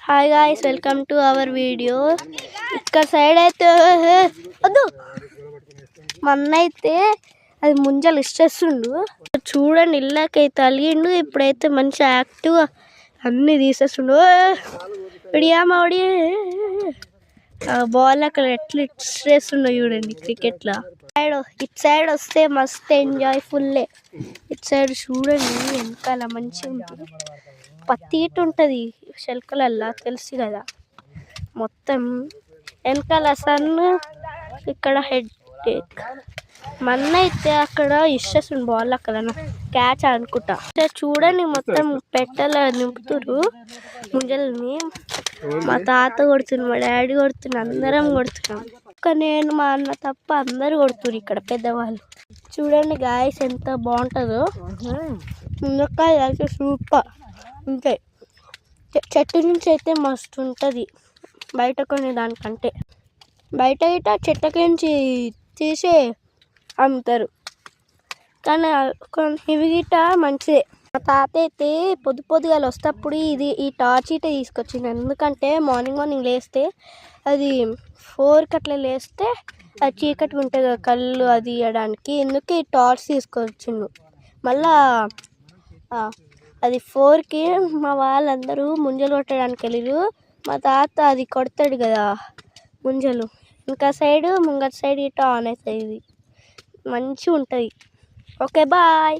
Hi guys, welcome to our video. ఇక్కడ side అయితే వద్దు మన్నైతే అది ముంజలు ఇచ్చేస్తుండు. చూడండి, ఇళ్ళకైతే అలిగిండు. ఇప్పుడైతే మంచి యాక్టివ్ అన్ని తీసేస్తుండు. విడియామాడి బాల్ అక్కడ ఎట్లా ఇచ్చేస్తుండో చూడండి క్రికెట్లో. ఇటు సైడ్ వస్తే మస్తు ఎంజాయ్ ఫుల్లే. ఇటు సైడ్ చూడండి, వెనకాల మంచిగా ఉంటుంది. పత్తిట్ ఉంటుంది శల్కలల్లా, తెలుసు కదా. మొత్తం వెనకాల సన్, ఇక్కడ హెడ్ ఏక్. మన్న అయితే అక్కడ ఇష్టం బాల్ అక్కడ క్యాచ్ అనుకుంటా. చూడండి, మొత్తం పెట్టెల నింపుతురు ముంజల్ని. మా తాత కొడుతుంది, మా డాడీ కొడుతుంది, అందరం కొడుతున్నాం. నేను మా అన్న తప్ప అందరు కొడుతురు ఇక్కడ పెద్దవాళ్ళు. చూడండి గాయస్, ఎంత బాగుంటుందో. మునక్కాయ అయితే సూపర్ ఉంటాయి. చెట్టు నుంచి అయితే మస్తు ఉంటుంది, బయట కొనే దానికంటే. బయట గిట్ట చెట్టుకి నుంచి తీసి అమ్ముతారు, కానీ ఇవి గిట్ట మంచిదే. మా తాత అయితే పొద్దుగాల వస్తేప్పుడు ఈ టార్చ్ ఇట తీసుకొచ్చింది. ఎందుకంటే మార్నింగ్ లేస్తే అది 4కి అట్లా లేస్తే అది చీకటి ఉంటుంది కదా, కళ్ళు అది ఇవ్వడానికి. ఎందుకు ఈ టార్చ్ తీసుకొచ్చిండు. మళ్ళా అది 4కి మా వాళ్ళందరూ ముంజలు కొట్టడానికి వెళ్ళిరు. మా తాత అది కొడతాడు కదా ముంజలు, ఇంకా సైడ్ ముంగటి సైడ్ ఇట్లా ఆన్ అవుతుంది. ఇది మంచిగా ఉంటుంది. Okay, bye.